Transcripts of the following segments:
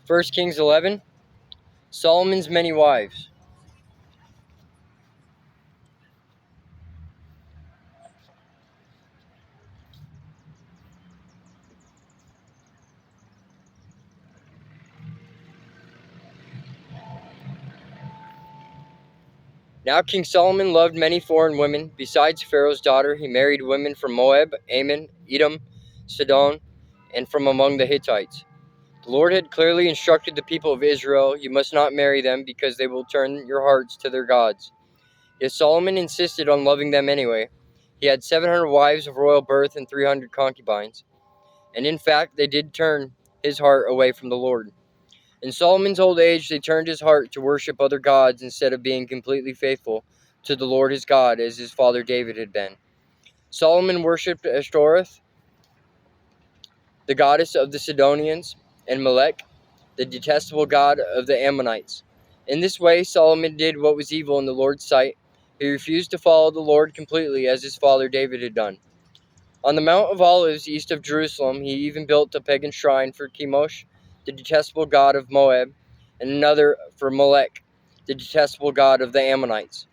1 Kings 11, Solomon's many wives. Now King Solomon loved many foreign women. Besides Pharaoh's daughter, he married women from Moab, Ammon, Edom, Sidon, and from among the Hittites. The Lord had clearly instructed the people of Israel, "You must not marry them, because they will turn your hearts to their gods." Yet Solomon insisted on loving them anyway. He had 700 wives of royal birth and 300 concubines. And in fact, they did turn his heart away from the Lord. In Solomon's old age, they turned his heart to worship other gods instead of being completely faithful to the Lord his God, as his father David had been. Solomon worshipped Ashtoreth, the goddess of the Sidonians, and Molech, the detestable god of the Ammonites. In this way, Solomon did what was evil in the Lord's sight. He refused to follow the Lord completely, as his father David had done. On the Mount of Olives, east of Jerusalem, he even built a pagan shrine for Chemosh, the detestable god of Moab, and another for Molech, the detestable god of the Ammonites.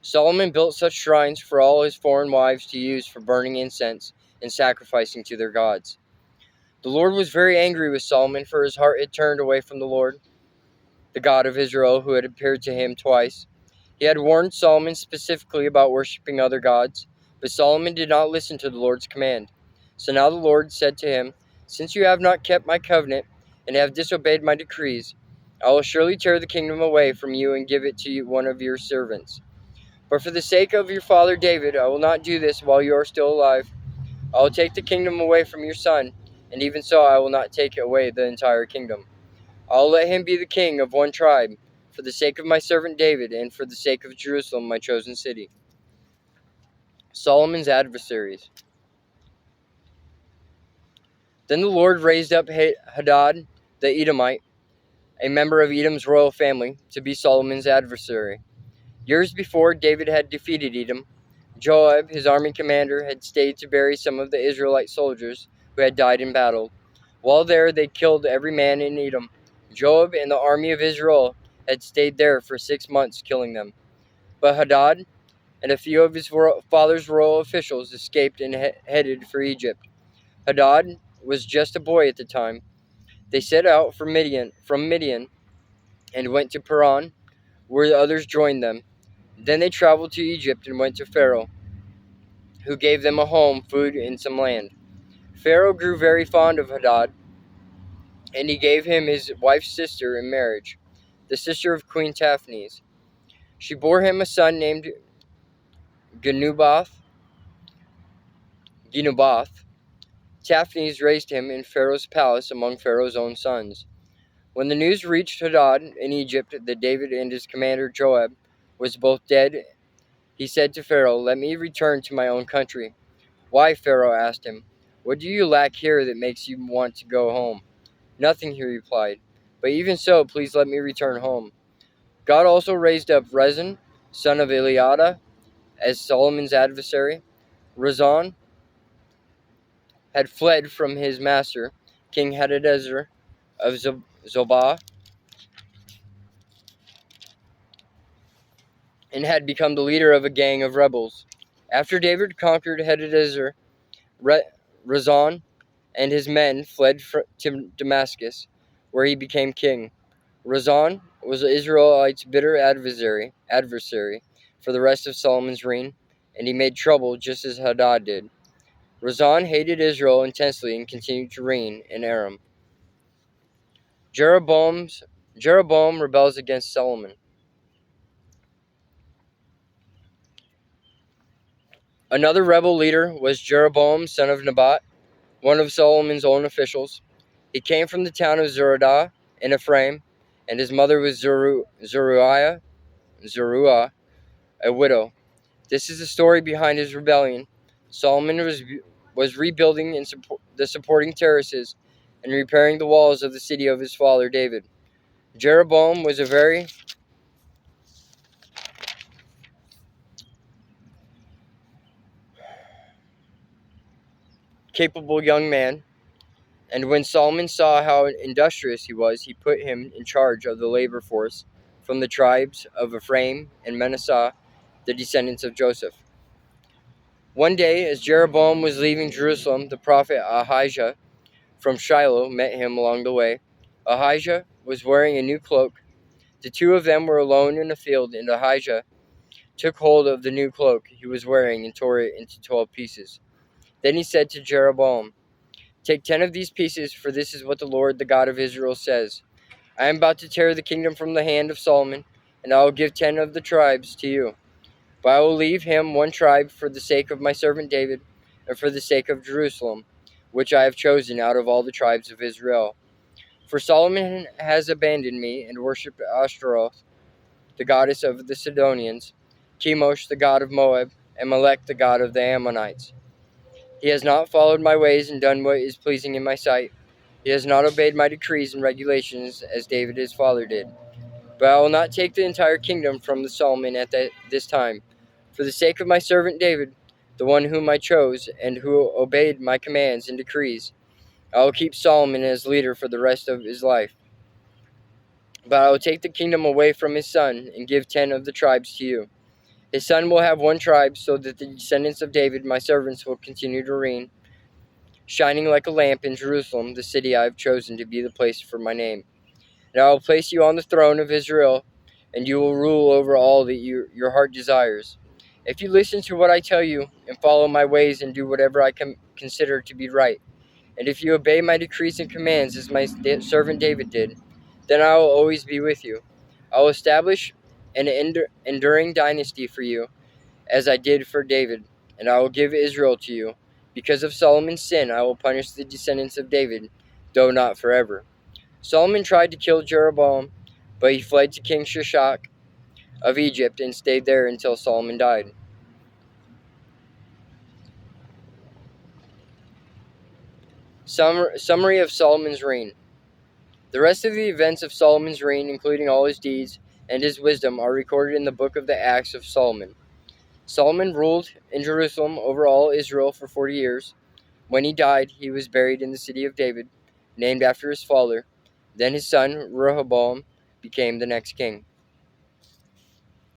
Solomon built such shrines for all his foreign wives to use for burning incense and sacrificing to their gods. The Lord was very angry with Solomon, for his heart had turned away from the Lord, the God of Israel, who had appeared to him twice. He had warned Solomon specifically about worshiping other gods, but Solomon did not listen to the Lord's command. So now the Lord said to him, "Since you have not kept my covenant and have disobeyed my decrees, I will surely tear the kingdom away from you and give it to one of your servants. But for the sake of your father David, I will not do this while you are still alive. I will take the kingdom away from your son, and even so I will not take away the entire kingdom. I will let him be the king of one tribe, for the sake of my servant David, and for the sake of Jerusalem, my chosen city." Solomon's adversaries. Then the Lord raised up Hadad the Edomite, a member of Edom's royal family, to be Solomon's adversary. Years before David had defeated Edom, Joab, his army commander, had stayed to bury some of the Israelite soldiers who had died in battle. While there, they killed every man in Edom. Joab and the army of Israel had stayed there for 6 months, killing them. But Hadad and a few of his father's royal officials escaped and headed for Egypt. Hadad was just a boy at the time. They set out from Midian and went to Paran, where the others joined them. Then they traveled to Egypt and went to Pharaoh, who gave them a home, food, and some land. Pharaoh grew very fond of Hadad, and he gave him his wife's sister in marriage, the sister of Queen Taphnes. She bore him a son named Genubath. Taphnes raised him in Pharaoh's palace among Pharaoh's own sons. When the news reached Hadad in Egypt that David and his commander Joab was both dead, he said to Pharaoh, "Let me return to my own country." "Why?" Pharaoh asked him. "What do you lack here that makes you want to go home?" "Nothing," he replied. "But even so, please let me return home." God also raised up Rezin, son of Eliada, as Solomon's adversary. Rezon had fled from his master, King Hadadezer of Zobah, and had become the leader of a gang of rebels. After David conquered Hadadezer, Rezon and his men fled to Damascus, where he became king. Rezon was Israelite's bitter adversary for the rest of Solomon's reign, and he made trouble just as Hadad did. Rezon hated Israel intensely and continued to reign in Aram. Jeroboam rebels against Solomon. Another rebel leader was Jeroboam, son of Nebat, one of Solomon's own officials. He came from the town of Zerudah in Ephraim, and his mother was Zeruiah, a widow. This is the story behind his rebellion. Solomon was rebuilding the supporting terraces and repairing the walls of the city of his father David. Jeroboam was a very capable young man. And when Solomon saw how industrious he was, he put him in charge of the labor force from the tribes of Ephraim and Manasseh, the descendants of Joseph. One day, as Jeroboam was leaving Jerusalem, the prophet Ahijah from Shiloh met him along the way. Ahijah was wearing a new cloak. The two of them were alone in a field, and Ahijah took hold of the new cloak he was wearing and tore it into 12 pieces. Then he said to Jeroboam, "Take 10 of these pieces, for this is what the Lord, the God of Israel, says. I am about to tear the kingdom from the hand of Solomon, and I will give 10 of the tribes to you. But I will leave him one tribe for the sake of my servant David, and for the sake of Jerusalem, which I have chosen out of all the tribes of Israel. For Solomon has abandoned me and worshipped Ashtaroth, the goddess of the Sidonians, Chemosh, the god of Moab, and Molech, the god of the Ammonites. He has not followed my ways and done what is pleasing in my sight. He has not obeyed my decrees and regulations as David his father did. But I will not take the entire kingdom from the Solomon at this time. For the sake of my servant David, the one whom I chose and who obeyed my commands and decrees, I will keep Solomon as leader for the rest of his life. But I will take the kingdom away from his son and give 10 of the tribes to you. His son will have one tribe, so that the descendants of David, my servants, will continue to reign, shining like a lamp in Jerusalem, the city I have chosen to be the place for my name. And I will place you on the throne of Israel, and you will rule over all that your heart desires. If you listen to what I tell you and follow my ways and do whatever I consider to be right, and if you obey my decrees and commands as my servant David did, then I will always be with you. I will establish an enduring dynasty for you, as I did for David, and I will give Israel to you. Because of Solomon's sin, I will punish the descendants of David, though not forever." Solomon tried to kill Jeroboam, but he fled to King Shishak of Egypt and stayed there until Solomon died. Summary of Solomon's reign. The rest of the events of Solomon's reign, including all his deeds and his wisdom, are recorded in the book of the Acts of Solomon. Solomon ruled in Jerusalem over all Israel for 40 years. When he died, he was buried in the city of David, named after his father. Then his son Rehoboam became the next king.